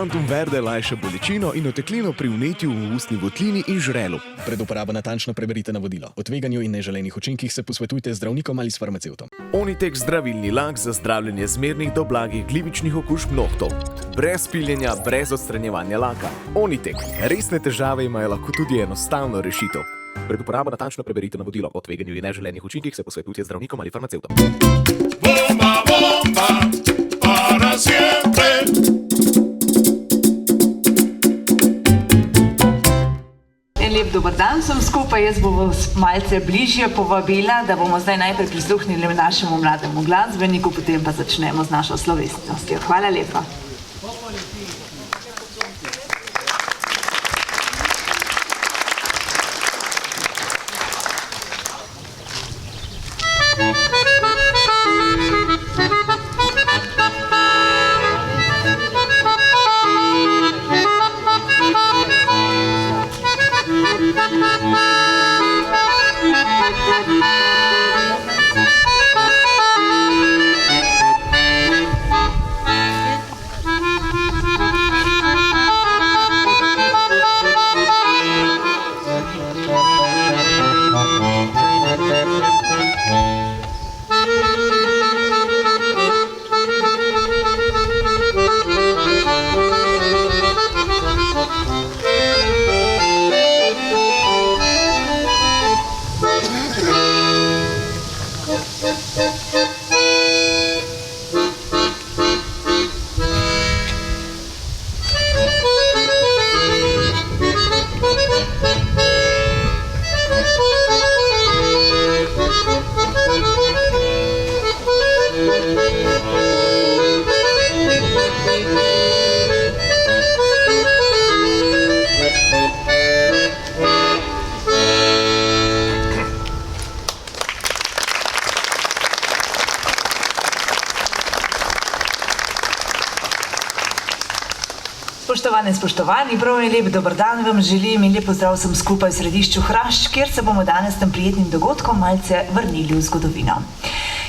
Santum Verde lajša bolečino in oteklino pri vnetju v ustni votlini in žrelu. Pred uporabo natančno preberite navodilo. O tveganju in neželenih učinkih se posvetujte z zdravnikom ali s farmacevtom. Onitek zdravilni lak za zdravljenje zmernih do blagih glivičnih okužb nohtov. Brez piljenja, brez odstranjevanja laka. Onitek. Resne težave imajo lahko tudi enostavno rešitev. Pred uporabo natančno preberite navodilo. O tveganju in neželenih učinkih se posvetujte z zdravnikom ali farmacevtom. Bomba, bomba, para siempre. Lep dober dan vsem skupaj, jaz bom vas malce bližje povabila, da bomo zdaj najprej prisluhnili našemu mlademu glasbeniku, potem pa začnemo z našo slovesnostjo. Hvala lepa. Spoštovani, prav in lep dober dan vam želim in lep pozdrav vsem skupaj v središču Hrašč, kjer se bomo danes tem prijetnim dogodkom malce vrnili v zgodovino.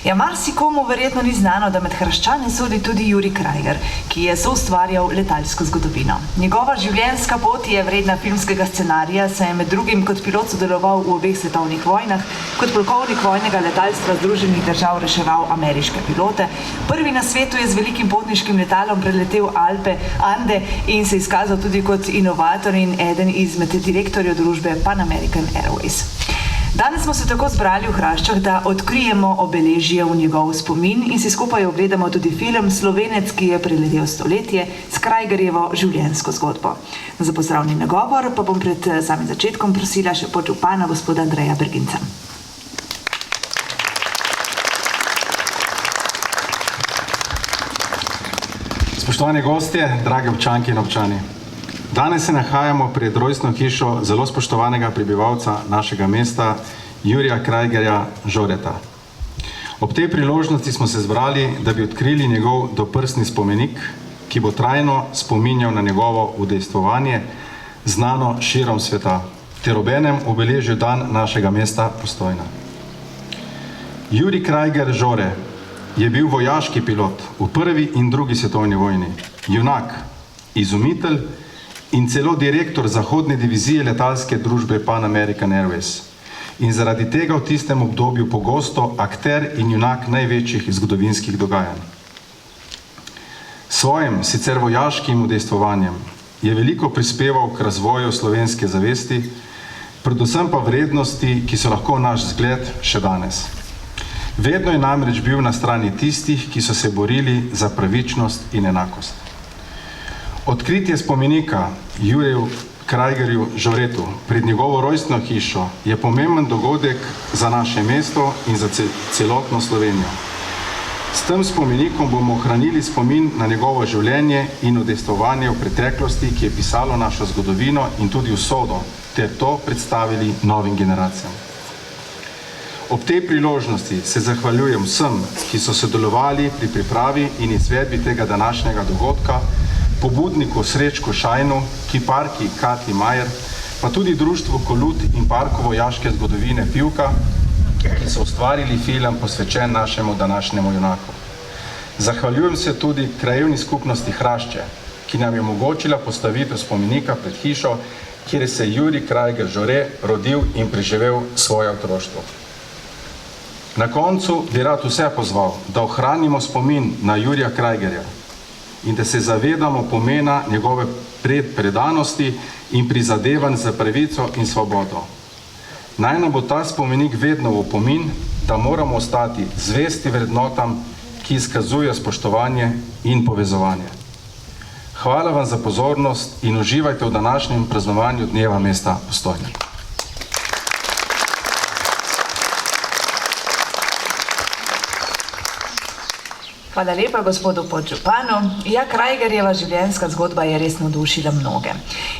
Ja, marsikomu verjetno ni znano, da med Hraščane sodi tudi Jurij Krajger, ki je soustvarjal letalsko zgodovino. Njegova življenjska pot je vredna filmskega scenarija, saj je med drugim kot pilot sodeloval v obeh svetovnih vojnah, kot polkovnik vojnega letalstva Združenih držav reševal ameriške pilote. Prvi na svetu je z velikim potniškim letalom preletel Alpe, Ande in se izkazal tudi kot inovator in eden izmed direktorjev družbe Pan American Airways. Danes smo se tako zbrali v Hraščah, da odkrijemo obeležje v njegov spomin in si skupaj ogledamo tudi film Slovenec, ki je preletel stoletje s Krajgerjevo življenjsko zgodbo. Za pozdravni nagovor pa bom pred samim začetkom prosila še podžupana gospoda Andreja Berginca. Spoštovani gostje, drage občanke in občani. Danes se nahajamo pred rojstno hišo zelo spoštovanega prebivalca našega mesta, Jurija Krajgerja Žoreta. Ob tej priložnosti smo se zbrali, da bi odkrili njegov doprsni spomenik, ki bo trajno spominjal na njegovo udejstvovanje, znano širom sveta, ter obenem obeležil dan našega mesta Postojna. Jurij Krajger Žore je bil vojaški pilot v prvi in drugi svetovni vojni, junak, izumitelj in celo direktor zahodne divizije letalske družbe Pan American Airways in zaradi tega v tistem obdobju pogosto akter in junak največjih zgodovinskih dogajanj. Svojim, sicer vojaškim udejstvovanjem je veliko prispeval k razvoju slovenske zavesti, predvsem pa vrednosti, ki so lahko naš zgled še danes. Vedno je namreč bil na strani tistih, ki so se borili za pravičnost in enakost. Odkritje spomenika Juriju Krajgerju Žoretu pred njegovo rojstno hišo je pomemben dogodek za naše mesto in za celotno Slovenijo. S tem spomenikom bomo ohranili spomin na njegovo življenje in udejstvovanje v preteklosti, ki je pisalo našo zgodovino in tudi usodo, ter to predstavili novim generacijam. Ob tej priložnosti se zahvaljujem vsem, ki so sodelovali pri pripravi in izvedbi tega današnjega dogodka, pobudniku Srečku Šajnu, kiparki Kati Majer, pa tudi društvu Kolut in parku vojaške zgodovine Pivka, ki so ustvarili film posvečen našemu današnjemu junaku. Zahvaljujem se tudi krajevni skupnosti Hrašče, ki nam je omogočila postavitev spomenika pred hišo, kjer se je Jurij Krajger Žore rodil in preživel svoje otroštvo. Na koncu bi rad vse pozval, da ohranimo spomin na Jurija Krajgerja in da se zavedamo pomena njegove predanosti in prizadevanj za pravico in svobodo. Naj nam bo ta spomenik vedno v opomin, da moramo ostati zvesti vrednotam, ki izkazujejo spoštovanje in povezovanje. Hvala vam za pozornost in uživajte v današnjem praznovanju Dneva mesta Postojne. Hvala lepa gospodu podžupanu. Ja, Krajgerjeva življenjska zgodba je res navdušila mnoge.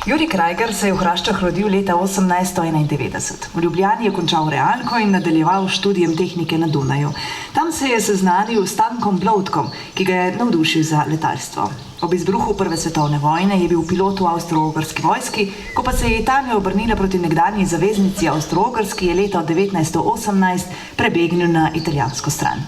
Jurij Krajger se je v Hraščah rodil leta 1891. V Ljubljani je končal realko in nadaljeval študijem tehnike na Dunaju. Tam se je seznanil s Stankom Blodkom, ki ga je navdušil za letalstvo. Ob izbruhu Prve svetovne vojne je bil pilot v Avstro-Ogrski vojski, ko pa se je Italija obrnila proti nekdanji zaveznici Avstro-Ogrski, je leta 1918 prebegnil na italijansko stran.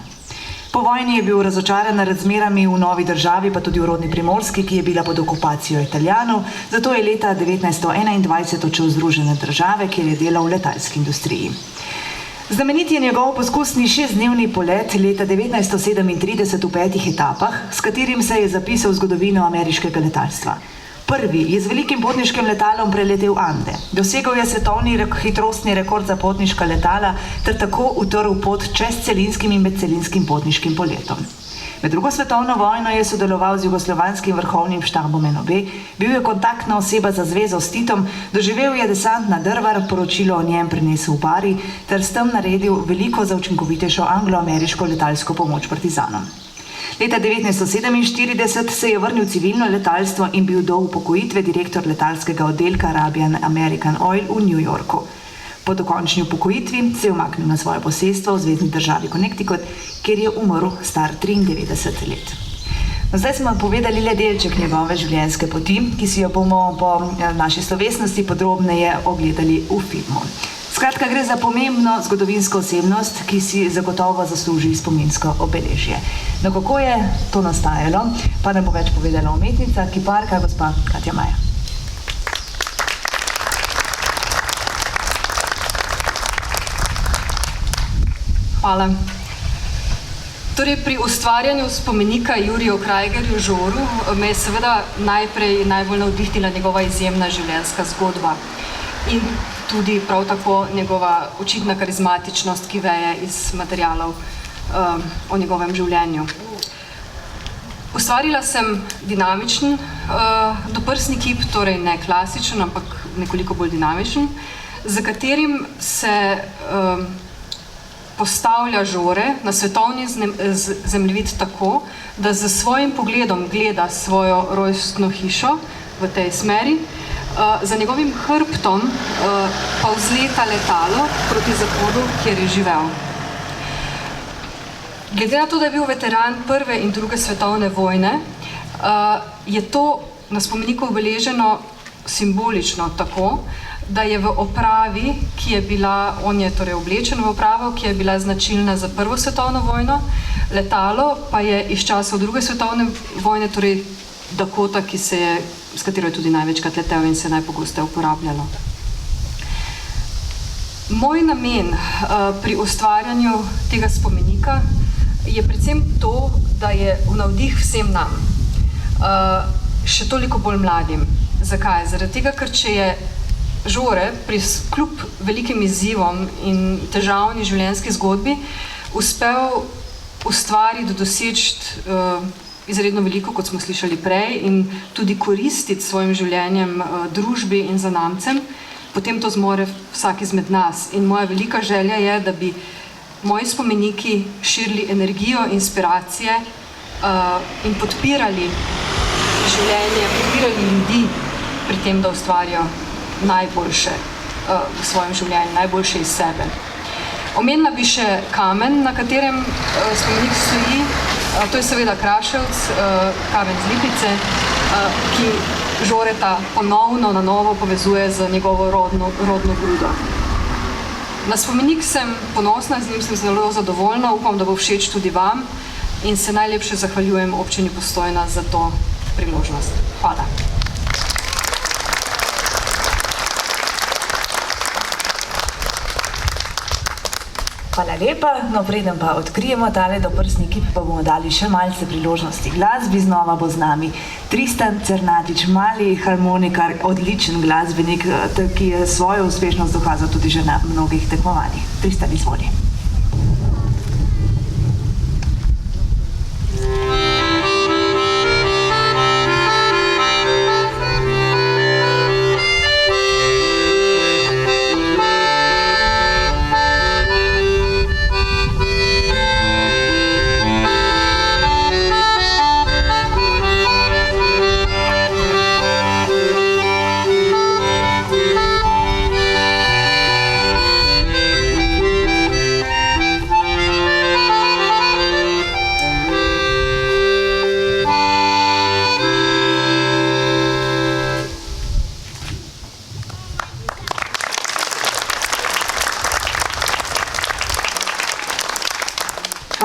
Po vojni je bil razočaran nad razmerami v novi državi, pa tudi v rodni Primorski, ki je bila pod okupacijo Italijanov, zato je leta 1921 odšel v Združene države, kjer je delal v letalski industriji. Znamenit je njegov poskusni 6-dnevni polet leta 1937 v 5 etapah, s katerim se je zapisal v zgodovino ameriškega letalstva. Prvi je z velikim potniškim letalom preletel Ande. Dosegel je svetovni hitrostni rekord za potniška letala ter tako utrl pot čez celinskim in medcelinskim potniškim poletom. Med drugo svetovno vojno je sodeloval z jugoslovanskim vrhovnim štabom NOB, bil je kontaktna oseba za zvezo s Titom, doživel je desant na Drvar, poročilo o njem prinesel v Bari ter s tem naredil veliko za učinkovitejšo anglo-ameriško letalsko pomoč partizanom. Leta 1947 se je vrnil v civilno letalstvo in bil do upokojitve direktor letalskega oddelka Arabian American Oil v New Yorku. Po dokončni upokojitvi se je umaknil na svoje posestvo v zvezni državi Connecticut, kjer je umrl star 93 let. Zdaj smo povedali le delček njegove življenjske poti, ki si jo bomo po naši slovesnosti podrobneje ogledali v filmu. Skratka, gre za pomembno zgodovinsko osebnost, ki si zagotovo zasluži spominsko obeležje. No, kako je to nastajalo, pa nam bo več povedala umetnica, kiparka, gospa Katja Maja. Hvala. Torej, pri ustvarjanju spomenika Juriju Krajgerju Žoru me je seveda najbolj navdihnila njegova izjemna življenjska zgodba in tudi prav tako njegova očitna karizmatičnost, ki veje iz materialov o njegovem življenju. Ustvarila sem dinamičen doprsni kip, torej ne klasičen, ampak nekoliko bolj dinamičen, za katerim se postavlja Žore na svetovni zemljevid tako, da z svojim pogledom gleda svojo rojstno hišo v tej smeri, za njegovim hrbtom pa vzleta letalo proti zahodu, kjer je živel. Glede na to, da je bil veteran Prve in Druge svetovne vojne, je to na spomeniku obeleženo simbolično tako, da je v opravi, ki je bila, on je torej oblečen v opravo, ki je bila značilna za Prvo svetovno vojno, letalo pa je iz časov Druge svetovne vojne, torej Dakota, s katero je tudi največkrat letel in se najpogosteje uporabljalo. Moj namen pri ustvarjanju tega spomenika je predvsem to, da je v navdih vsem nam, še toliko bolj mladim. Zakaj? Zaradi tega, ker če je Žore kljub velikim izzivom in težavni življenjski zgodbi uspel ustvariti, doseči izredno veliko, kot smo slišali prej, in tudi koristiti svojim življenjem družbi in zanamcem, potem to zmore vsak izmed nas. In moja velika želja je, da bi moji spomeniki širili energijo, inspiracije in podpirali življenje, podpirali ljudi pri tem, da ustvarjajo najboljše v svojem življenju, najboljše iz sebe. Omenila bi še kamen, na katerem spomenik stoji. To je seveda kraševc, kamen z Lipice, ki Žoreta ponovno na novo povezuje z njegovo rodno grudo. Na spomenik sem ponosna, z njim sem zelo zadovoljna, upam, da bo všeč tudi vam in se najlepše zahvaljujem občini Postojna za to priložnost. Hvala. Hvala lepa. No, preden pa odkrijemo tale doprsni kip, pa bomo dali še malce priložnosti glasbi. Znova bo z nami Tristan Cernatič, mali harmonikar, odličen glasbenik, ki je svojo uspešnost dokazal tudi že na mnogih tekmovanjih. Tristan, izvoli.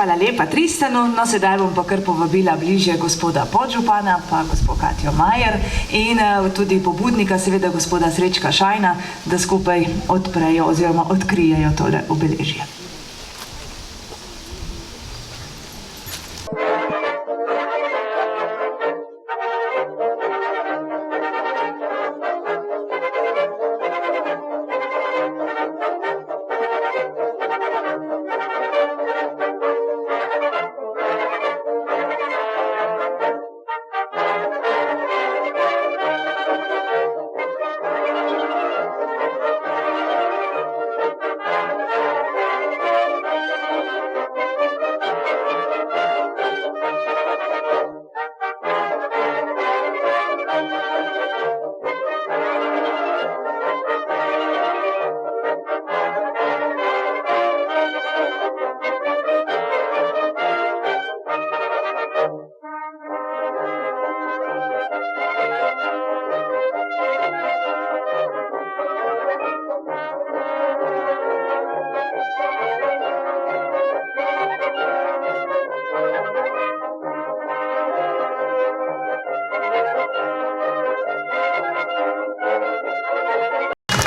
Hvala lepa Tristanu. No, sedaj bom pa kar povabila bližje gospoda podžupana, pa gospod Katjo Majer in tudi pobudnika, seveda gospoda Srečka Šajna, da skupaj odprejo oziroma odkrijejo tole obeležje.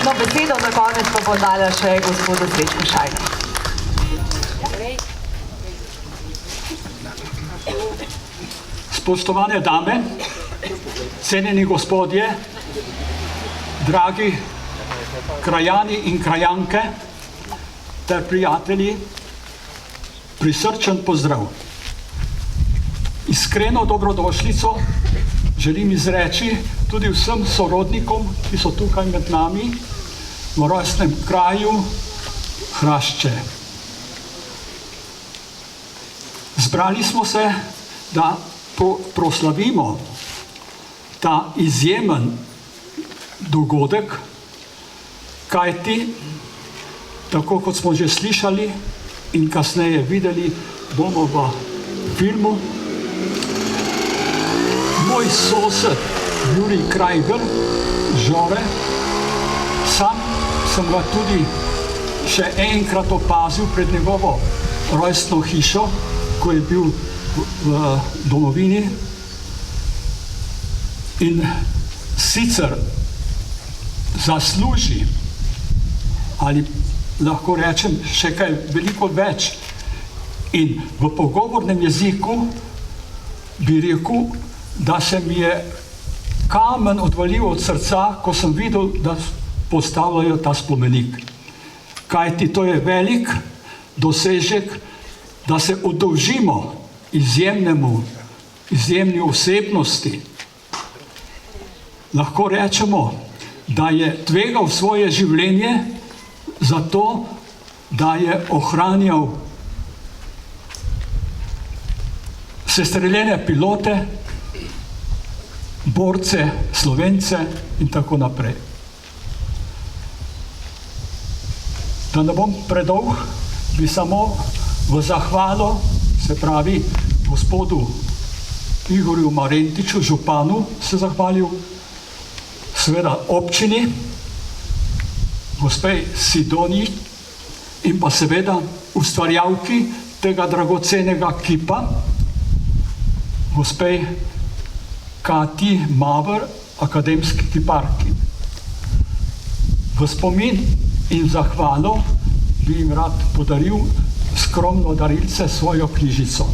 No, besedo za konec pa bo dala še gospodu Srečku Šajnu. Spoštovane dame, cenjeni gospodje, dragi krajani in krajanke ter prijatelji, prisrčen pozdrav. Iskreno dobrodošlico želim izreči tudi vsem sorodnikom, ki so tukaj med nami v rojstnem kraju Hrašče. Zbrali smo se, da proslavimo ta izjemen dogodek, kajti, tako kot smo že slišali in kasneje videli, bomo v filmu, moj sosed Jurij Krajger, Žore, sam sem ga tudi še enkrat opazil pred njegovo rojstno hišo, ko je bil v domovini. In sicer zasluži, ali lahko rečem še kaj veliko več, in v pogovornem jeziku bi rekel, da se mi je kamen odvalil od srca, ko sem videl, da postavljajo ta spomenik. Kajti to je velik dosežek, da se oddolžimo izjemni osebnosti. Lahko rečemo, da je tvegal svoje življenje zato, da je ohranjal sestreljene pilote, borce, Slovence in tako naprej. Da ne bom predolg, bi samo v zahvalo, se pravi gospodu Igorju Marentiču, županu, se zahvalil, seveda občini, gospej Sidoniji in pa seveda ustvarjavki tega dragocenega kipa, gospej Kati Maver, akademski kiparki. V spomin in zahvalo bi jim rad podaril skromno darilce, svojo knjižico.